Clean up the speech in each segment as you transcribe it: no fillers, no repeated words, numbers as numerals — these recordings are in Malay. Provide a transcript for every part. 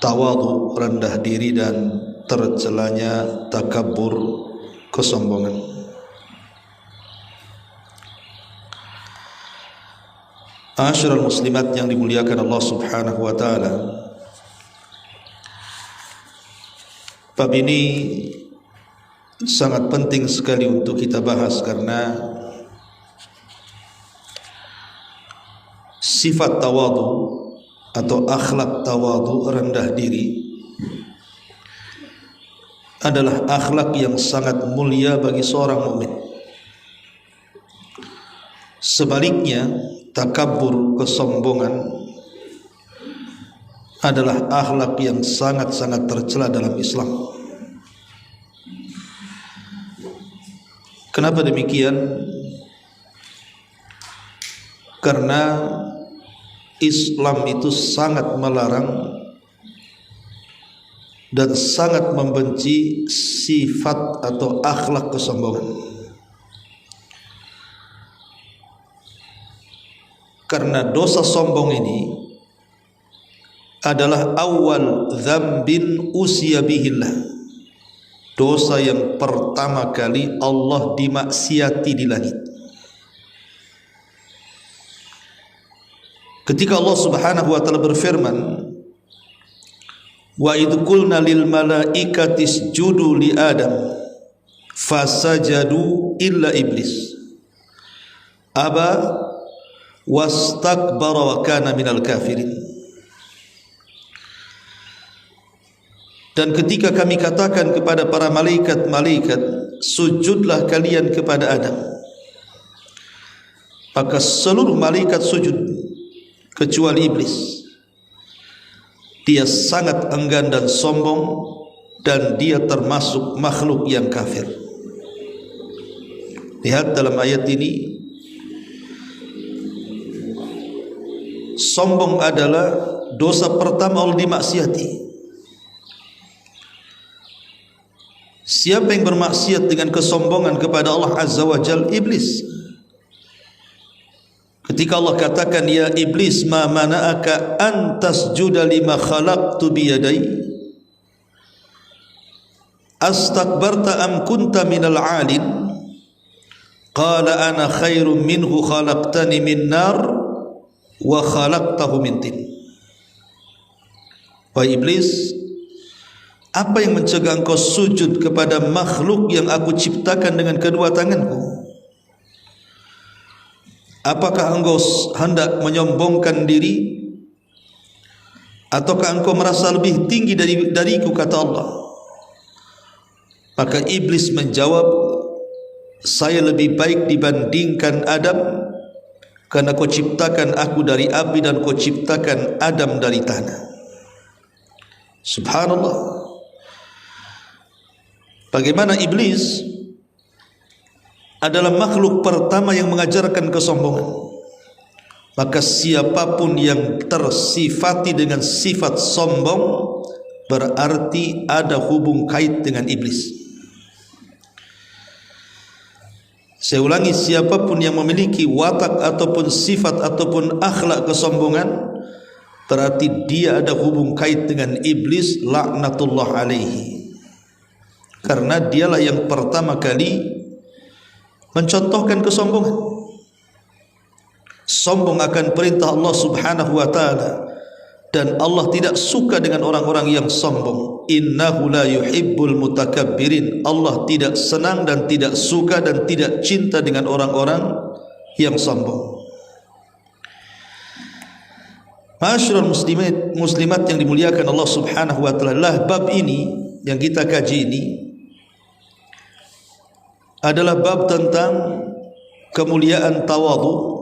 tawadhu, rendah diri, dan tercelanya takabur, kesombongan. Asyiral muslimat yang dimuliakan Allah Subhanahu wa taala, bab ini sangat penting sekali untuk kita bahas karena sifat tawadhu atau akhlak tawadhu, rendah diri, adalah akhlak yang sangat mulia bagi seorang mukmin. Sebaliknya, takabur, kesombongan adalah akhlak yang sangat-sangat tercela dalam Islam. Kenapa demikian? Karena Islam itu sangat melarang dan sangat membenci sifat atau akhlak kesombongan. Karena dosa sombong ini adalah awal dzambin usiya bihillah, dosa yang pertama kali Allah dimaksiati di langit. Ketika Allah Subhanahu wa taala berfirman, wa idh qulna lil malaikati isjudu li adam fasajadu illa iblis aba wastakbara wa kana minal kafirin. Dan ketika kami katakan kepada para malaikat, sujudlah kalian kepada Adam, maka seluruh malaikat sujud kecuali iblis. Dia sangat enggan dan sombong, dan dia termasuk makhluk yang kafir. Lihat dalam ayat ini, sombong adalah dosa pertama Allah dimaksiati. Siapa yang bermaksiat dengan kesombongan kepada Allah Azza wa Jal? Iblis. Ketika Allah katakan, ya iblis, ma mana'aka an tasjuda lima khalaqtu biyadai astakbarta am kunta minal alin, qala ana khairum minhu khalaqtani min nar wa khalaqtahu min tin. Wahai iblis, apa yang mencegah engkau sujud kepada makhluk yang aku ciptakan dengan kedua tanganku? Apakah engkau hendak menyombongkan diri, ataukah engkau merasa lebih tinggi dariku, kata Allah. Maka iblis menjawab, saya lebih baik dibandingkan Adam, karena kau ciptakan aku dari api dan kau ciptakan Adam dari tanah. Subhanallah. Bagaimana iblis adalah makhluk pertama yang mengajarkan kesombongan. Maka siapapun yang tersifati dengan sifat sombong berarti ada hubung kait dengan iblis. Saya ulangi, siapapun yang memiliki watak ataupun sifat ataupun akhlak kesombongan berarti dia ada hubung kait dengan iblis, laknatullah alaihi. Karena dialah yang pertama kali mencontohkan kesombongan. Sombong akan perintah Allah Subhanahu wa taala, dan Allah tidak suka dengan orang-orang yang sombong. Innahu la yuhibbul mutakabbirin. Allah tidak senang dan tidak suka dan tidak cinta dengan orang-orang yang sombong. Ma'asyiral muslimat yang dimuliakan Allah Subhanahu wa taala, bab ini yang kita kaji ini adalah bab tentang kemuliaan tawadhu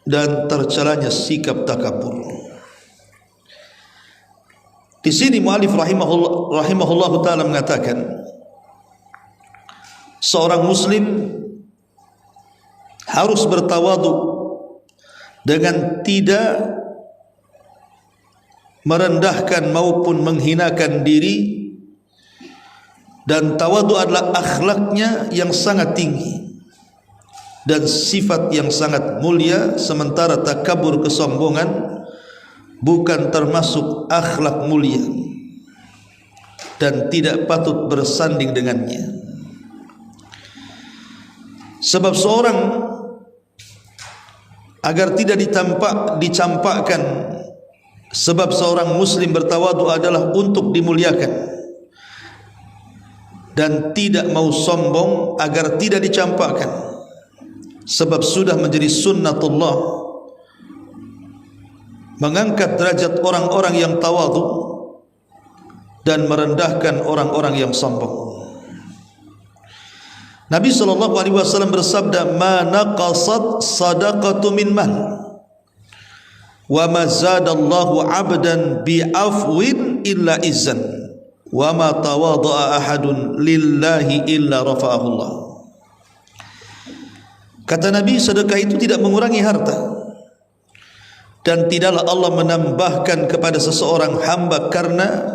dan tercelanya sikap takabur. Di sini muallif rahimahullah taala mengatakan, seorang muslim harus bertawadhu dengan tidak merendahkan maupun menghinakan diri, dan tawadhu adalah akhlaknya yang sangat tinggi dan sifat yang sangat mulia, sementara takabur, kesombongan bukan termasuk akhlak mulia dan tidak patut bersanding dengannya. Sebab seorang agar tidak dicampakkan, sebab seorang muslim bertawadu adalah untuk dimuliakan, dan tidak mau sombong agar tidak dicampakkan, sebab sudah menjadi sunnatullah mengangkat derajat orang-orang yang tawadu dan merendahkan orang-orang yang sombong. Nabi SAW bersabda, "Ma naqasat sadaqatu min mal, wa ma zadallahu 'abdan bi'afwin illa izzan, wa ma tawadha'a ahadun lillahi illa rafa'ahu Allah." Kata Nabi, sedekah itu tidak mengurangi harta, dan tidaklah Allah menambahkan kepada seseorang hamba karena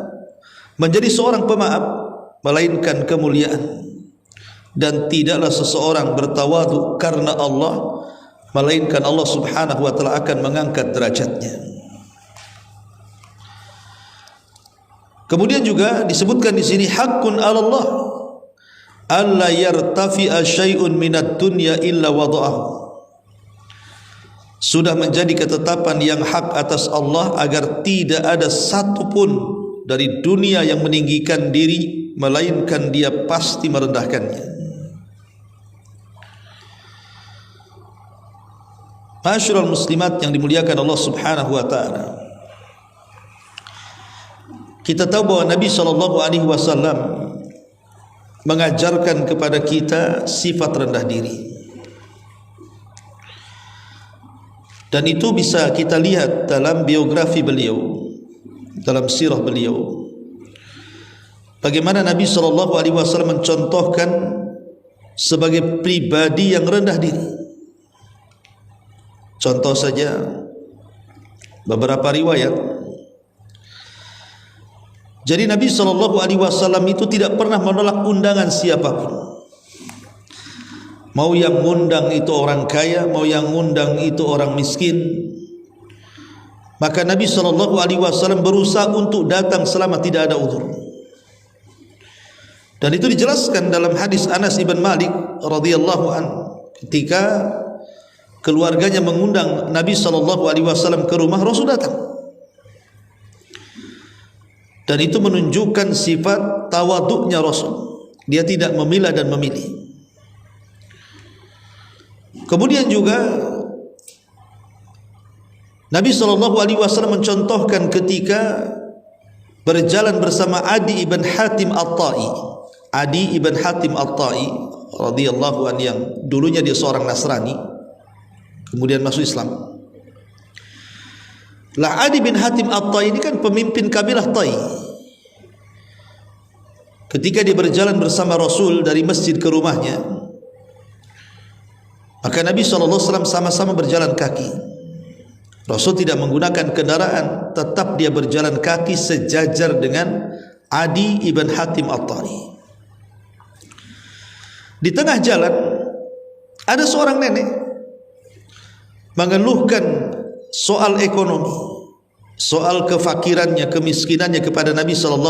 menjadi seorang pemaaf, melainkan kemuliaan. Dan tidaklah seseorang bertawadu karena Allah, melainkan Allah subhanahu wa ta'ala akan mengangkat derajatnya. Kemudian juga disebutkan di sini, haqqun 'ala Allah alla yartafi'a syai'un minad dunya illa wada'ahu. Sudah menjadi ketetapan yang hak atas Allah agar tidak ada satu pun dari dunia yang meninggikan diri, melainkan Dia pasti merendahkannya. Ma'asyiral muslimat yang dimuliakan Allah subhanahu wa ta'ala, kita tahu bahwa Nabi SAW mengajarkan kepada kita sifat rendah diri, dan itu bisa kita lihat dalam biografi beliau, dalam sirah beliau, bagaimana Nabi SAW mencontohkan sebagai pribadi yang rendah diri. Contoh saja beberapa riwayat. Jadi Nabi SAW itu tidak pernah menolak undangan siapapun. Mau yang ngundang itu orang kaya, mau yang ngundang itu orang miskin. Maka Nabi SAW berusaha untuk datang selama tidak ada uzur. Dan itu dijelaskan dalam hadis Anas ibn Malik radhiyallahu anhu, ketika keluarganya mengundang Nabi SAW ke rumah, Rasul datang. Dan itu menunjukkan sifat tawaduknya Rasul. Dia tidak memilah dan memilih. Kemudian juga Nabi SAW mencontohkan ketika berjalan bersama Adi ibn Hatim At-Tai. Adi ibn Hatim At-Tai radhiyallahu anhu, yang dulunya dia seorang Nasrani, kemudian masuk Islam. Lah Adi bin Hatim At-Tai ini kan pemimpin kabilah Tai. Ketika dia berjalan bersama Rasul dari masjid ke rumahnya, maka Nabi SAW sama-sama berjalan kaki. Rasul tidak menggunakan kendaraan, tetap dia berjalan kaki sejajar dengan Adi ibn Hatim At-Tai. Di tengah jalan ada seorang nenek mengeluhkan soal ekonomi, soal kefakirannya, kemiskinannya kepada Nabi SAW.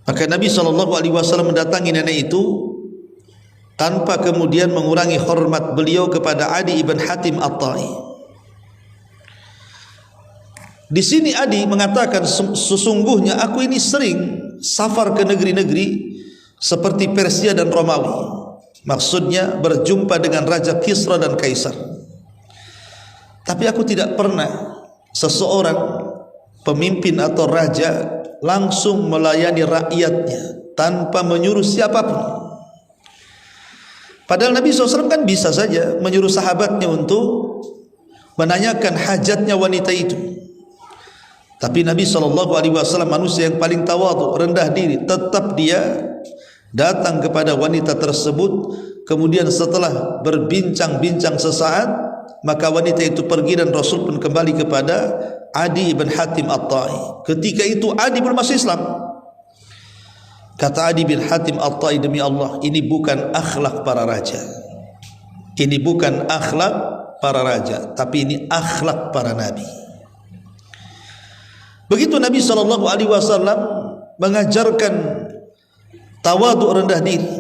Maka Nabi SAW mendatangi nenek itu tanpa kemudian mengurangi hormat beliau kepada Adi ibn Hatim At-Tai. Di sini Adi mengatakan, sesungguhnya aku ini sering safar ke negeri-negeri seperti Persia dan Romawi. Maksudnya berjumpa dengan Raja Kisra dan Kaisar. Tapi aku tidak pernah seseorang pemimpin atau raja langsung melayani rakyatnya tanpa menyuruh siapapun. Padahal Nabi SAW kan bisa saja menyuruh sahabatnya untuk menanyakan hajatnya wanita itu. Tapi Nabi SAW manusia yang paling tawadhu, rendah diri, tetap dia datang kepada wanita tersebut. Kemudian setelah berbincang-bincang sesaat, maka wanita itu pergi dan Rasul pun kembali kepada Adi ibn Hatim At-Tai. Ketika itu Adi belum masuk Islam. Kata Adi bin Hatim At-Tai, demi Allah, ini bukan akhlak para raja, ini bukan akhlak para raja, tapi ini akhlak para nabi. Begitu Nabi SAW mengajarkan tawadhu, rendah diri,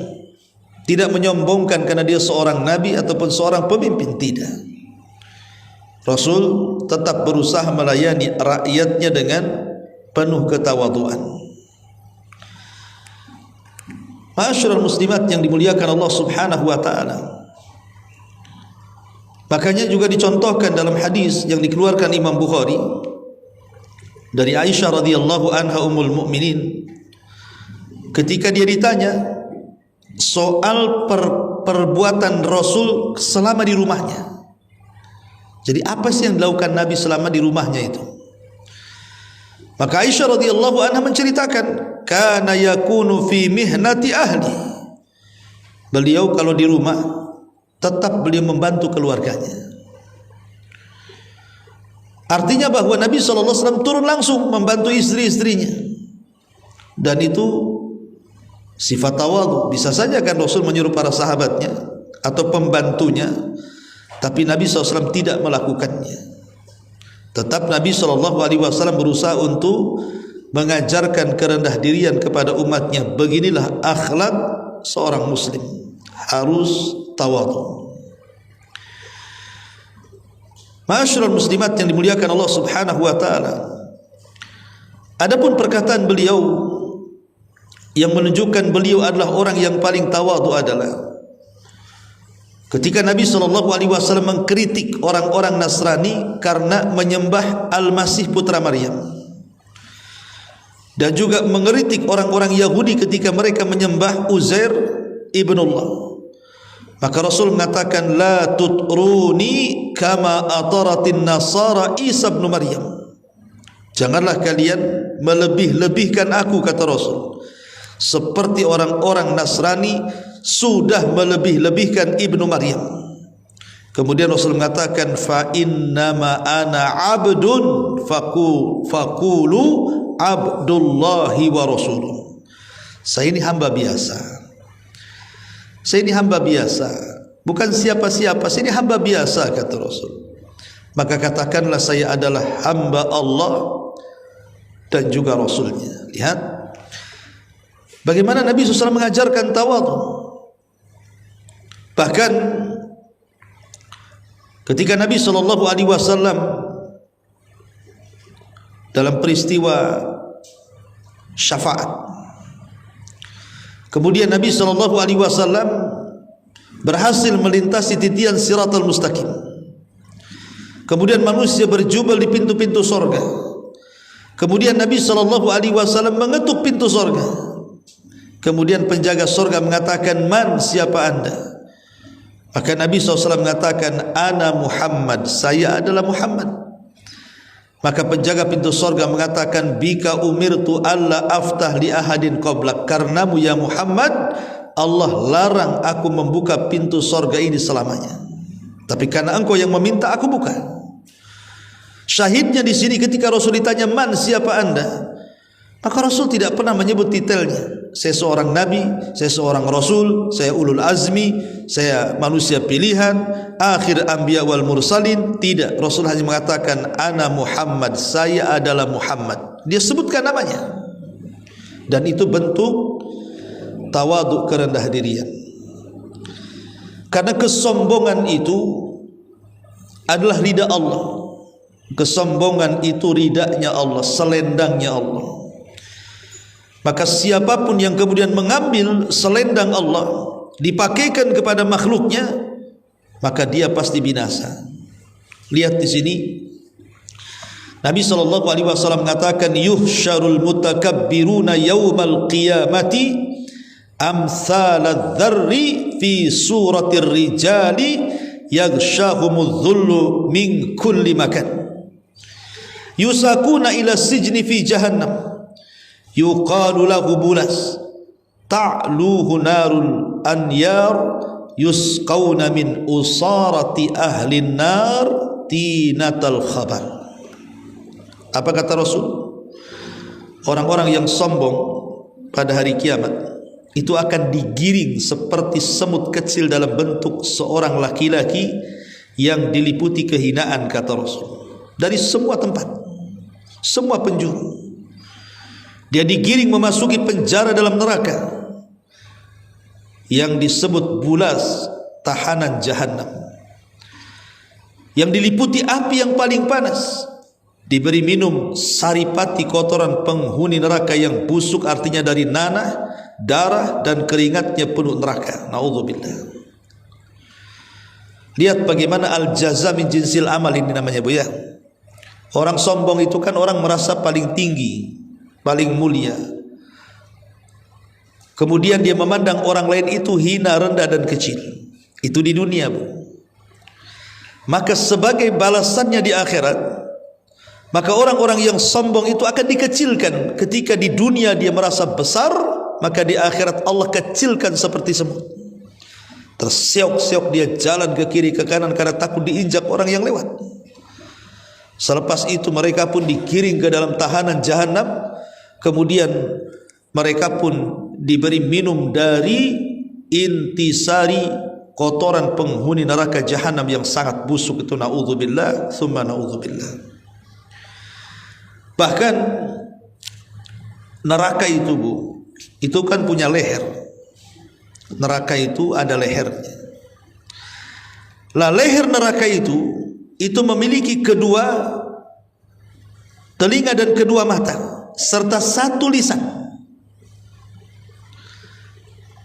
tidak menyombongkan karena dia seorang nabi ataupun seorang pemimpin, tidak. Rasul tetap berusaha melayani rakyatnya dengan penuh ketawadhuan. Ma'asyiral muslimat yang dimuliakan Allah Subhanahu wa taala. Makanya juga dicontohkan dalam hadis yang dikeluarkan Imam Bukhari dari Aisyah radhiyallahu anha ummul mukminin, ketika dia ditanya soal perbuatan Rasul selama di rumahnya. Jadi apa sih yang dilakukan Nabi selama di rumahnya itu? Maka Aisyah radhiyallahu anha menceritakan, kana yakunu fi mihnati ahli. Beliau kalau di rumah tetap beliau membantu keluarganya. Artinya bahwa Nabi SAW turun langsung membantu istri-istrinya, dan itu sifat tawadhu. Bisa saja kan Rasul menyuruh para sahabatnya atau pembantunya, tapi Nabi SAW tidak melakukannya. Tetap Nabi SAW berusaha untuk mengajarkan kerendah dirian kepada umatnya. Beginilah akhlak seorang muslim, harus tawadhu. Ma'asyiral muslimat yang dimuliakan Allah Subhanahu wa taala. Adapun perkataan beliau yang menunjukkan beliau adalah orang yang paling tawadhu adalah ketika Nabi SAW mengkritik orang-orang Nasrani karena menyembah Al-Masih putra Maryam, dan juga mengkritik orang-orang Yahudi ketika mereka menyembah Uzair ibnullah. Maka Rasul mengatakan, la tutruni kama ataratin nasara Isa bin Maryam. Janganlah kalian melebih-lebihkan aku, kata Rasul, seperti orang-orang Nasrani sudah melebih-lebihkan Ibnu Maryam. Kemudian Rasul mengatakan, fa innama ana abdun faqulu abdullahi wa rasuluh. Saya ini hamba biasa. Saya ini hamba biasa, bukan siapa-siapa. Saya ini hamba biasa, kata Rasul. Maka katakanlah saya adalah hamba Allah dan juga Rasulnya. Lihat bagaimana Nabi SAW mengajarkan tawadhu. Bahkan ketika Nabi SAW dalam peristiwa syafaat, kemudian Nabi SAW berhasil melintasi titian Siratal Mustaqim. Kemudian manusia berjubel di pintu-pintu sorga. Kemudian Nabi SAW mengetuk pintu sorga. Kemudian penjaga sorga mengatakan, man, siapa anda? Maka Nabi SAW mengatakan, ana Muhammad, saya adalah Muhammad. Maka penjaga pintu sorga mengatakan, bika umirtu alla aftah li ahadin qablak, karenamu ya Muhammad Allah larang aku membuka pintu sorga ini selamanya, tapi karena engkau yang meminta aku buka. Syahidnya di sini ketika Rasul ditanya, man, siapa anda? Maka Rasul tidak pernah menyebut titelnya. Saya seorang nabi, saya seorang rasul, saya ulul azmi, saya manusia pilihan, akhir anbiya wal mursalin. Tidak, Rasul hanya mengatakan ana Muhammad, saya adalah Muhammad. Dia sebutkan namanya. Dan itu bentuk tawadhu, kerendah dirian. Karena kesombongan itu adalah ridha Allah. Kesombongan itu ridanya Allah, selendangnya Allah. Maka siapapun yang kemudian mengambil selendang Allah dipakaikan kepada makhluknya, maka dia pasti binasa. Lihat di sini Nabi SAW mengatakan, yuhsyarul mutakabbiruna yawmal qiyamati amsalad dzarri fi suratir rijali yaghshahumudz dhullu min kulli makan yusakuna ila sijni fi jahannam yuqalu lahu bulas ta'luhu narul anyar yusqawna min usarati ahlin nar tinatal khabar. Apa kata Rasul? Orang-orang yang sombong pada hari kiamat itu akan digiring seperti semut kecil dalam bentuk seorang laki-laki yang diliputi kehinaan, kata Rasul, dari semua tempat, semua penjuru. Dia digiring memasuki penjara dalam neraka yang disebut bulas, tahanan jahanam, yang diliputi api yang paling panas. Diberi minum saripati kotoran penghuni neraka yang busuk, artinya dari nanah, darah dan keringatnya penuh neraka. Naudzubillah. Lihat bagaimana al-jaza min jinsil amal ini namanya, Bu, ya. Orang sombong itu kan orang merasa paling tinggi, paling mulia. Kemudian dia memandang orang lain itu hina, rendah dan kecil. Itu di dunia, Bu. Maka sebagai balasannya di akhirat, maka orang-orang yang sombong itu akan dikecilkan. Ketika di dunia dia merasa besar, maka di akhirat Allah kecilkan seperti semut. Terseok-seok dia jalan ke kiri ke kanan karena takut diinjak orang yang lewat. Selepas itu mereka pun digiring ke dalam tahanan jahanam. Kemudian mereka pun diberi minum dari intisari kotoran penghuni neraka jahanam yang sangat busuk itu. Naudzubillah, tsumma naudzubillah. Bahkan neraka itu, Bu, itu kan punya leher. Neraka itu ada lehernya. Lah leher neraka itu memiliki kedua telinga dan kedua mata serta satu lisan.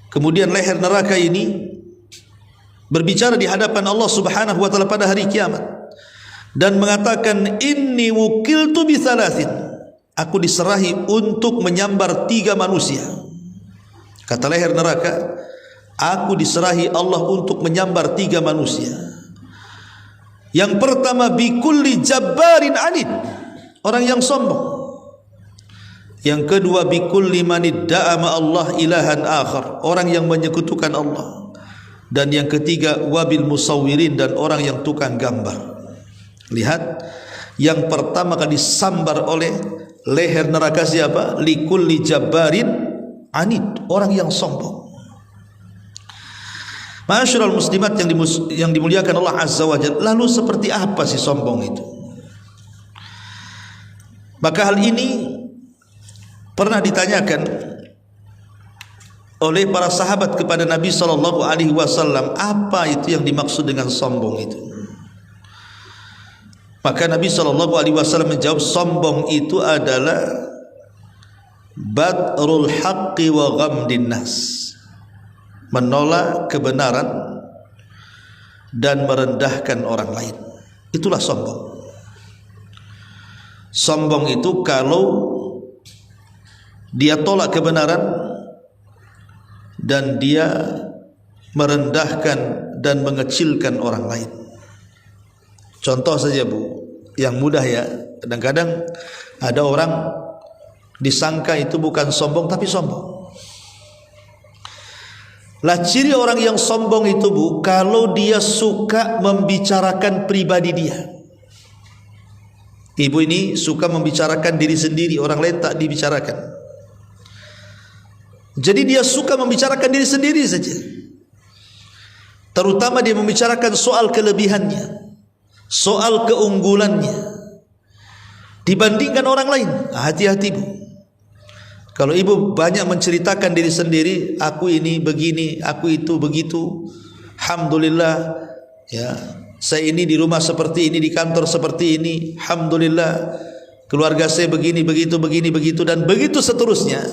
Kemudian leher neraka ini berbicara di hadapan Allah Subhanahu wa taala pada hari kiamat dan mengatakan, inni wukiltu bisalasin, aku diserahi untuk menyambar 3 manusia. Kata leher neraka, aku diserahi Allah untuk menyambar 3 manusia. Yang pertama, bikulli jabbarin anid, orang yang sombong. Yang kedua, bikulli manidda'a ma'allah ilahan akhar, orang yang menyekutukan Allah. Dan yang ketiga, wabil musawwirin, dan orang yang tukang gambar. Lihat, yang pertama kali disambar oleh leher neraka siapa? Likulli jabbarin anid, orang yang sombong. Ma'asyiral muslimat yang dimuliakan Allah Azza wa Jalla, lalu seperti apa sih sombong itu? Maka hal ini pernah ditanyakan oleh para sahabat kepada Nabi sallallahu alaihi wasallam, apa itu yang dimaksud dengan sombong itu? Maka Nabi sallallahu alaihi wasallam menjawab, sombong itu adalah batrul haqqi wa ghamdin nas, menolak kebenaran dan merendahkan orang lain. Itulah sombong. Sombong itu kalau dia tolak kebenaran dan dia merendahkan dan mengecilkan orang lain. Contoh saja, Bu, yang mudah ya. Kadang-kadang ada orang disangka itu bukan sombong tapi sombong. Lah ciri orang yang sombong itu, Bu, kalau dia suka membicarakan pribadi dia. Ibu ini suka membicarakan diri sendiri, orang lain tak dibicarakan. Jadi dia suka membicarakan diri sendiri saja. Terutama dia membicarakan soal kelebihannya, soal keunggulannya dibandingkan orang lain. Hati-hati, Bu. Kalau ibu banyak menceritakan diri sendiri, aku ini begini, aku itu begitu, alhamdulillah, ya, saya ini di rumah seperti ini, di kantor seperti ini, alhamdulillah, keluarga saya begini, begitu, dan begitu seterusnya.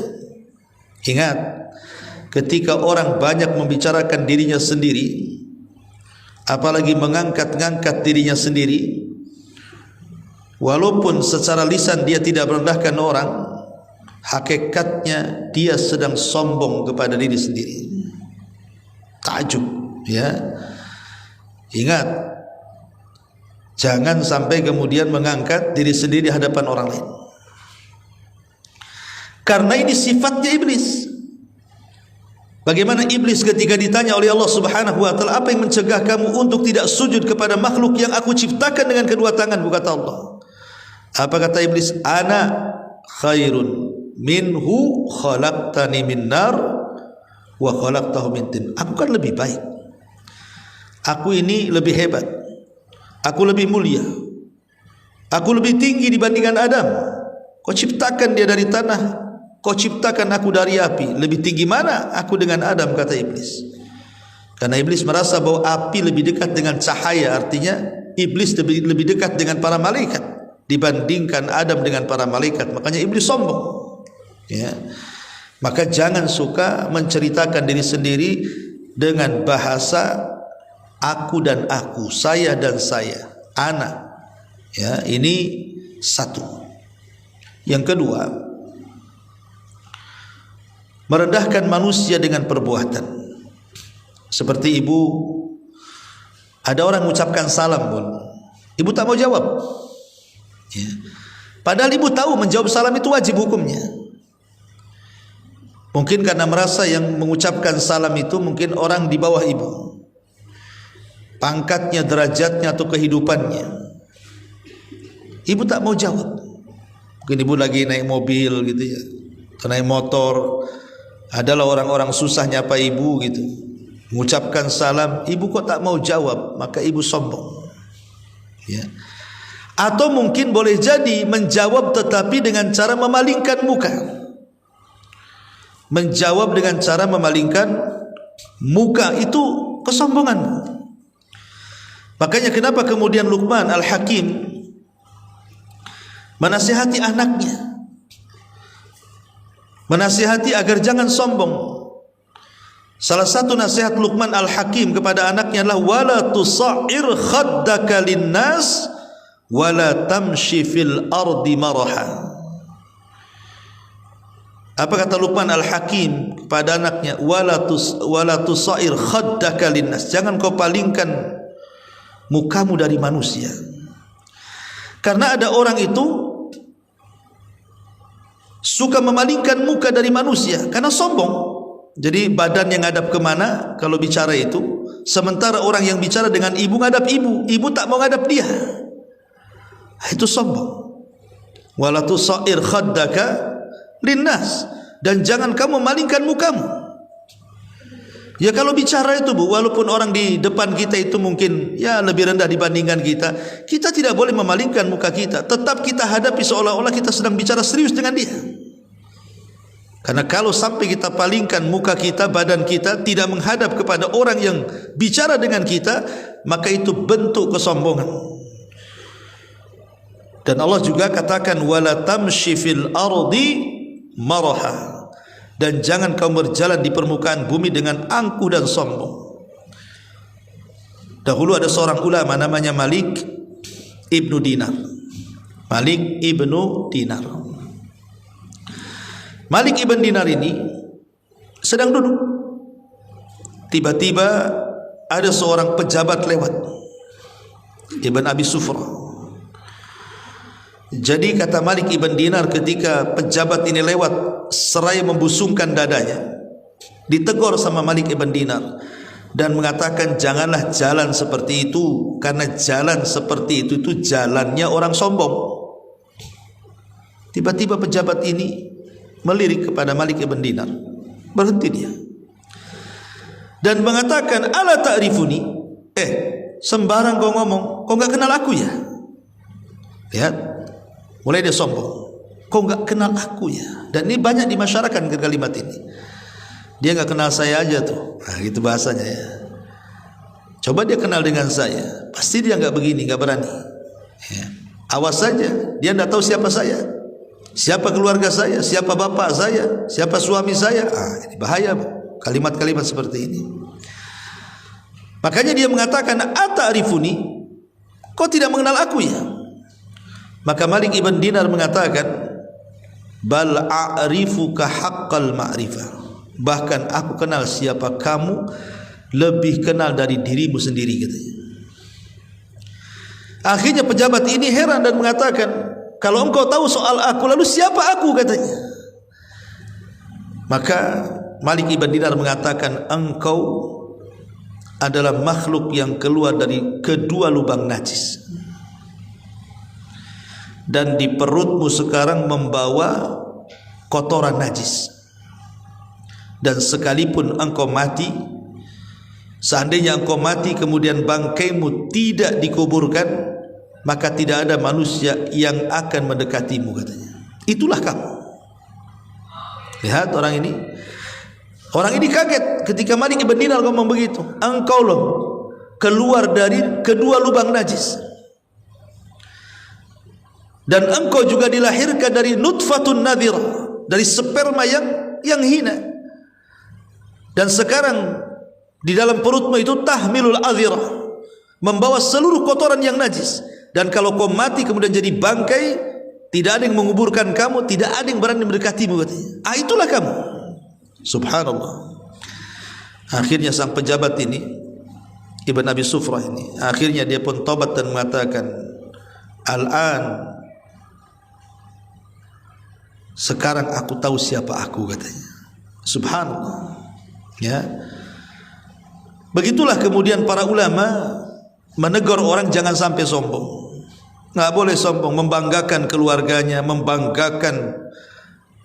Ingat, ketika orang banyak membicarakan dirinya sendiri, apalagi mengangkat-ngangkat dirinya sendiri, walaupun secara lisan dia tidak merendahkan orang, hakikatnya dia sedang sombong kepada diri sendiri. Takjub, ya. Ingat, jangan sampai kemudian mengangkat diri sendiri di hadapan orang lain. Karena ini sifatnya iblis. Bagaimana iblis ketika ditanya oleh Allah Subhanahu wa taala, apa yang mencegah kamu untuk tidak sujud kepada makhluk yang aku ciptakan dengan kedua tanganku, kata Allah. Apa kata iblis? Ana khairun minhu khalaqtani min nar wa khalaqtahu min tin. Aku kan lebih baik. Aku ini lebih hebat. Aku lebih mulia, aku lebih tinggi dibandingkan Adam. Kau ciptakan dia dari tanah, kau ciptakan aku dari api. Lebih tinggi mana aku dengan Adam, kata iblis. Karena iblis merasa bahwa api lebih dekat dengan cahaya. Artinya iblis lebih dekat dengan para malaikat dibandingkan Adam dengan para malaikat. Makanya iblis sombong, ya. Maka jangan suka menceritakan diri sendiri dengan bahasa aku dan aku, saya dan saya, anak. Ya, ini satu. Yang kedua, merendahkan manusia dengan perbuatan. Seperti ibu, ada orang mengucapkan salam pun, ibu tak mau jawab, ya. Padahal ibu tahu menjawab salam itu wajib hukumnya. Mungkin karena merasa yang mengucapkan salam itu mungkin orang di bawah ibu, pangkatnya, derajatnya atau kehidupannya. Ibu tak mau jawab. Mungkin ibu lagi naik mobil gitu ya, atau naik motor, adalah orang-orang susah nyapa ibu gitu, mengucapkan salam, ibu kok tak mau jawab, maka ibu sombong, ya. Atau mungkin boleh jadi menjawab tetapi dengan cara memalingkan muka. Menjawab dengan cara memalingkan muka itu kesombongan. Makanya kenapa kemudian Luqman Al-Hakim menasihati anaknya, menasihati agar jangan sombong. Salah satu nasihat Luqman Al-Hakim kepada anaknya adalah wala tusa'ir khaddaka linnas wala tamshi fil ardi maraha. Apa kata Luqman Al-Hakim kepada anaknya? Wala tusa'ir khaddaka linnas, jangan kau palingkan mukamu dari manusia. Karena ada orang itu suka memalingkan muka dari manusia karena sombong. Jadi badan yang ngadap kemana kalau bicara itu, sementara orang yang bicara dengan ibu ngadap ibu, ibu tak mau ngadap dia, itu sombong. Wala tusair khaddaka linnas, dan jangan kamu malingkan mukamu. Ya kalau bicara itu Bu, walaupun orang di depan kita itu mungkin ya lebih rendah dibandingkan kita, kita tidak boleh memalingkan muka kita. Tetap kita hadapi seolah-olah kita sedang bicara serius dengan dia. Karena kalau sampai kita palingkan muka kita, badan kita tidak menghadap kepada orang yang bicara dengan kita, maka itu bentuk kesombongan. Dan Allah juga katakan wala tamshi fil ardi maraha, dan jangan kamu berjalan di permukaan bumi dengan angkuh dan sombong. Dahulu ada seorang ulama namanya Malik ibnu Dinar. Malik ibnu Dinar. Malik ibn Dinar ini sedang duduk. Tiba-tiba ada seorang pejabat lewat, Ibn Abi Sufra. Jadi kata Malik ibn Dinar, ketika pejabat ini lewat seraya membusungkan dadanya, ditegur sama Malik ibn Dinar dan mengatakan janganlah jalan seperti itu, karena jalan seperti itu jalannya orang sombong. Tiba-tiba pejabat ini melirik kepada Malik ibn Dinar, berhenti dia dan mengatakan ala ta'rifuni, sembarang kau ngomong, kau enggak kenal aku ya? Lihat, mulai dia sombong, kau enggak kenal aku ya. Dan ini banyak di masyarakat ke kalimat ini, dia enggak kenal saya aja tuh, nah gitu bahasanya ya. Coba dia kenal dengan saya, pasti dia enggak begini, enggak berani ya. Awas saja, dia enggak tahu siapa saya, siapa keluarga saya, siapa bapak saya, siapa suami saya. Ini bahaya kalimat-kalimat seperti ini. Makanya dia mengatakan ata'rifuni, kau tidak mengenal aku ya? Maka Malik ibn Dinar mengatakan bal a'rifuka haqqal ma'rifah, bahkan aku kenal siapa kamu lebih kenal dari dirimu sendiri, katanya. Akhirnya pejabat ini heran dan mengatakan, kalau engkau tahu soal aku, lalu siapa aku, katanya. Maka Malik ibn Dinar mengatakan, engkau adalah makhluk yang keluar dari kedua lubang najis, dan di perutmu sekarang membawa kotoran najis. Dan sekalipun engkau mati, Seandainya engkau mati kemudian bangkaimu tidak dikuburkan, maka tidak ada manusia yang akan mendekatimu, katanya. Itulah kamu. Lihat orang ini. Orang ini kaget ketika Malik ibn Dinar ngomong begitu. Engkau loh keluar dari kedua lubang najis, dan engkau juga dilahirkan dari nutfatun nadhira, dari sperma yang hina, dan sekarang di dalam perutmu itu tahmilul adhira, membawa seluruh kotoran yang najis. Dan kalau kau mati kemudian jadi bangkai, tidak ada yang menguburkan kamu, tidak ada yang berani mendekatimu, katanya. Itulah kamu. Subhanallah. Akhirnya sang pejabat ini, Ibn Abi Sufrah ini, akhirnya dia pun tobat dan mengatakan, al-an, sekarang aku tahu siapa aku, katanya. Subhanallah. Ya. Begitulah kemudian para ulama menegur orang jangan sampai sombong. Enggak boleh sombong, membanggakan keluarganya, membanggakan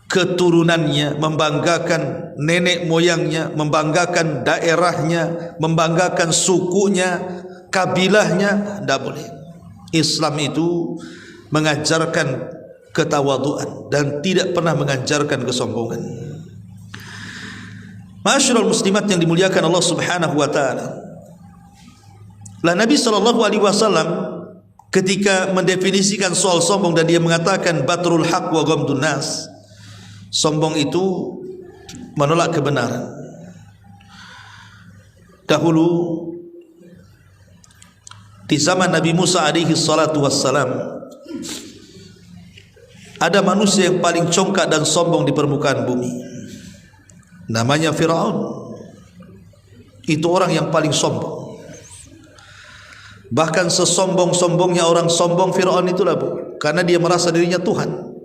keturunannya, membanggakan nenek moyangnya, membanggakan daerahnya, membanggakan sukunya, kabilahnya. Tidak boleh. Islam itu mengajarkan ketawaduan dan tidak pernah mengajarkan kesombongan. Masyarul muslimat yang dimuliakan Allah Subhanahu wa taala. Lah Nabi sallallahu alaihi wasallam ketika mendefinisikan soal sombong, dan dia mengatakan batrul haq wa ghamdun nas. Sombong itu menolak kebenaran. Dahulu di zaman Nabi Musa alaihi salatu wassalam, ada manusia yang paling congkak dan sombong di permukaan bumi. Namanya Fir'aun. Itu orang yang paling sombong. Bahkan sesombong-sombongnya orang sombong Fir'aun itulah, Bu. Karena dia merasa dirinya Tuhan.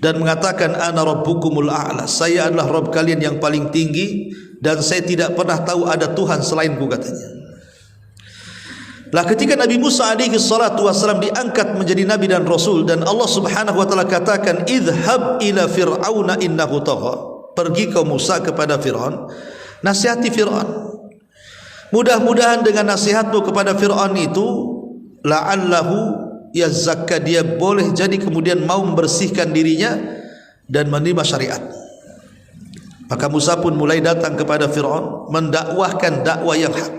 Dan mengatakan, ana rabbukumul a'la. Saya adalah Rabb kalian yang paling tinggi, dan saya tidak pernah tahu ada Tuhan selainku, katanya. Lah ketika Nabi Musa alaihi salatu wassalam diangkat menjadi nabi dan rasul, dan Allah Subhanahu wa taala katakan, idhhab ila fir'auna innahu tagha. Pergi kau Musa kepada Fir'aun, nasihati Fir'aun. Mudah-mudahan dengan nasihatmu kepada Fir'aun itu, la'allahu yazakka, dia boleh jadi kemudian mau membersihkan dirinya dan menerima syariat. Maka Musa pun mulai datang kepada Fir'aun, mendakwahkan dakwah yang hak,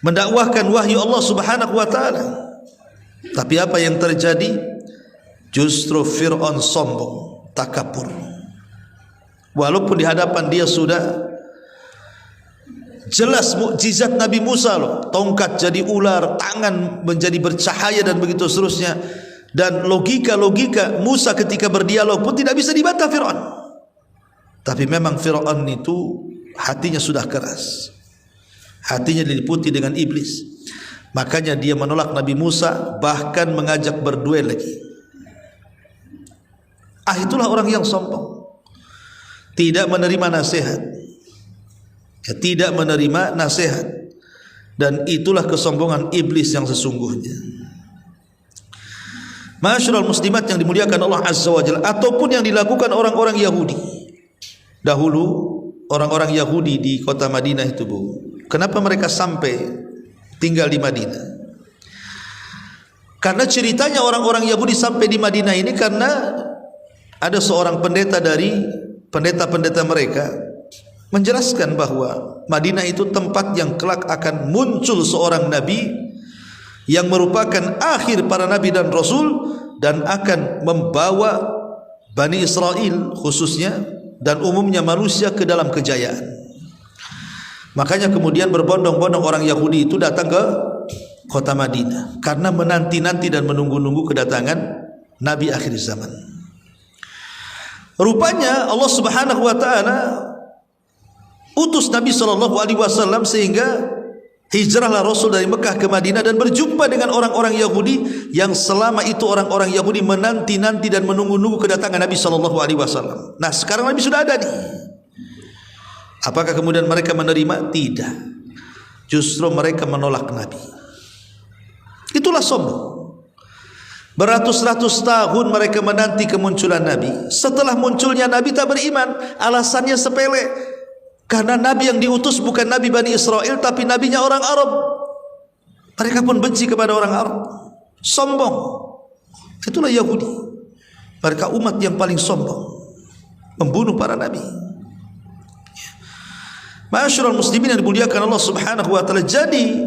mendakwahkan wahyu Allah Subhanahu wa taala. Tapi apa yang terjadi? Justru Fir'aun sombong, takabur. Walaupun di hadapan dia sudah jelas mukjizat Nabi Musa loh, tongkat jadi ular, tangan menjadi bercahaya dan begitu seterusnya, dan logika-logika Musa ketika berdialog pun tidak bisa dibantah Fir'aun. Tapi memang Fir'aun itu hatinya sudah keras, hatinya diliputi dengan iblis. Makanya dia menolak Nabi Musa, bahkan mengajak berduel lagi. Itulah orang yang sombong, tidak menerima nasihat, tidak menerima nasihat, dan itulah kesombongan iblis yang sesungguhnya. Masyarul muslimat yang dimuliakan Allah Azza wa Jalla, ataupun yang dilakukan orang-orang Yahudi dahulu. Orang-orang Yahudi di kota Madinah itu, Bu, kenapa mereka sampai tinggal di Madinah? Karena ceritanya orang-orang Yahudi sampai di Madinah ini karena ada seorang pendeta dari pendeta-pendeta mereka menjelaskan bahwa Madinah itu tempat yang kelak akan muncul seorang nabi yang merupakan akhir para nabi dan rasul, dan akan membawa Bani Israel khususnya dan umumnya manusia ke dalam kejayaan. Makanya kemudian berbondong-bondong orang Yahudi itu datang ke kota Madinah karena menanti-nanti dan menunggu-nunggu kedatangan nabi akhir zaman. Rupanya Allah Subhanahu wa taala utus Nabi sallallahu alaihi wasallam sehingga hijrahlah Rasul dari Mekah ke Madinah dan berjumpa dengan orang-orang Yahudi yang selama itu orang-orang Yahudi menanti-nanti dan menunggu-nunggu kedatangan Nabi sallallahu alaihi wasallam. Nah, sekarang Nabi sudah ada nih. Apakah kemudian mereka menerima? Tidak. Justru mereka menolak Nabi. Itulah sombong. Beratus-ratus tahun mereka menanti kemunculan Nabi. Setelah munculnya Nabi tak beriman. Alasannya sepele. Karena Nabi yang diutus bukan Nabi Bani Israel, tapi Nabinya orang Arab. Mereka pun benci kepada orang Arab, sombong. Itulah Yahudi. Mereka umat yang paling sombong, membunuh para Nabi. Ma'asyiral muslimin yang dimuliakan Allah Subhanahu wa taala. Jadi,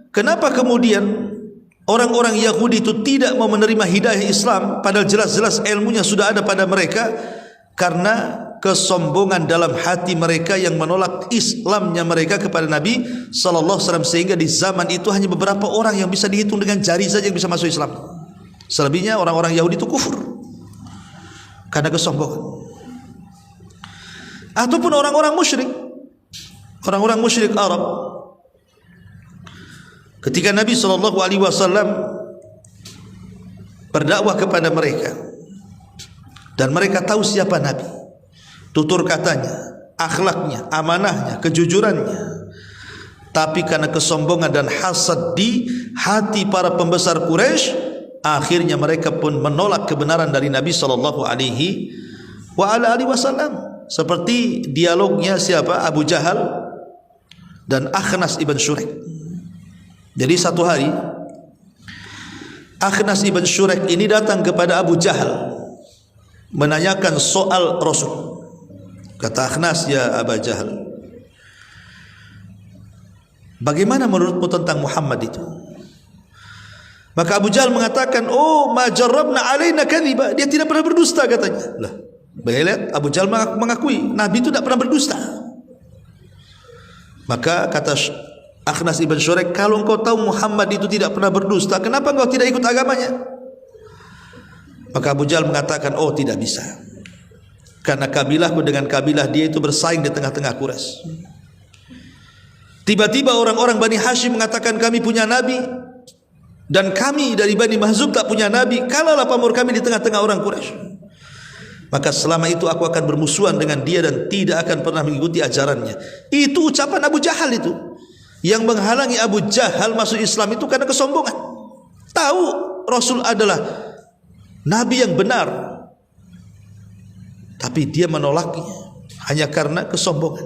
kenapa kemudian orang-orang Yahudi itu tidak mau menerima hidayah Islam, padahal jelas-jelas ilmunya sudah ada pada mereka? Karena kesombongan dalam hati mereka yang menolak Islamnya mereka kepada Nabi sallallahu alaihi wasallam, sehingga di zaman itu hanya beberapa orang yang bisa dihitung dengan jari saja yang bisa masuk Islam. Selebihnya orang-orang Yahudi itu kufur karena kesombongan. Ataupun orang-orang musyrik, orang-orang musyrik Arab, ketika Nabi sallallahu alaihi wasallam berdakwah kepada mereka dan mereka tahu siapa Nabi, tutur katanya, akhlaknya, amanahnya, kejujurannya, tapi karena kesombongan dan hasad di hati para pembesar Quraisy, akhirnya mereka pun menolak kebenaran dari Nabi sallallahu alaihi wasallam. Seperti dialognya siapa? Abu Jahal dan Akhnas ibn Syurek. Jadi satu hari Akhnas ibn Syurek ini datang kepada Abu Jahal menanyakan soal Rasul. Kata Akhnas, ya Abu Jahal, bagaimana menurutmu tentang Muhammad itu? Maka Abu Jahal mengatakan, oh, ma jarrabna alaina kadhiba, dia tidak pernah berdusta katanya. Lah, lihat Abu Jahal mengakui Nabi itu tidak pernah berdusta. Maka kata Akhnas ibn Syurek, kalau engkau tahu Muhammad itu tidak pernah berdusta, kenapa engkau tidak ikut agamanya? Maka Abu Jahal mengatakan, oh, tidak bisa, karena kabilahku dengan kabilah dia itu bersaing di tengah-tengah Quraisy. Tiba-tiba orang-orang Bani Hashim mengatakan kami punya Nabi, dan kami dari Bani Mahzub tak punya Nabi. Kalaulah pamor kami di tengah-tengah orang Quraisy, maka selama itu aku akan bermusuhan dengan dia dan tidak akan pernah mengikuti ajarannya. Itu ucapan Abu Jahal itu. Yang menghalangi Abu Jahal masuk Islam itu karena kesombongan. Tahu Rasul adalah Nabi yang benar, tapi dia menolaknya hanya karena kesombongan.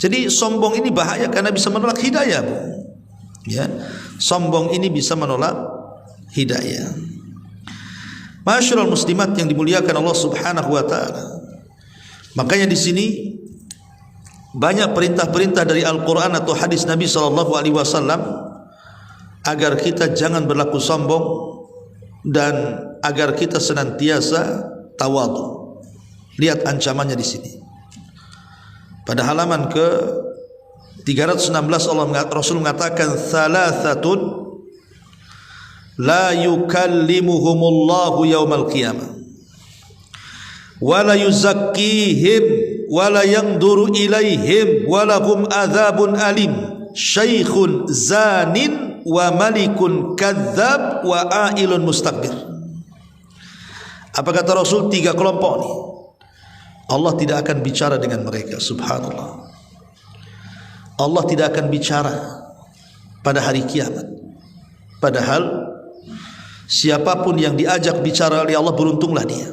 Jadi sombong ini bahaya karena bisa menolak hidayah, Bu. Ya, sombong ini bisa menolak hidayah. Ma'asyiral muslimat yang dimuliakan Allah Subhanahu wa taala. Makanya di sini banyak perintah-perintah dari Al-Qur'an atau hadis Nabi sallallahu alaihi wasallam agar kita jangan berlaku sombong dan agar kita senantiasa tawadhu. Lihat ancamannya di sini. Pada halaman ke 316 Rasul mengatakan, thalathatun la yukallimuhumullahu yaumal qiyamah wa la yuzakkihim wa la yanzuru ilaihim wa lahum adzabun alim, syaikhun zanin wa malikun kadzab wa ailun mustakbir. Apa kata Rasul? 3 kelompok ini Allah tidak akan bicara dengan mereka. Subhanallah, Allah tidak akan bicara pada hari kiamat. Padahal siapapun yang diajak bicara oleh Allah, beruntunglah dia.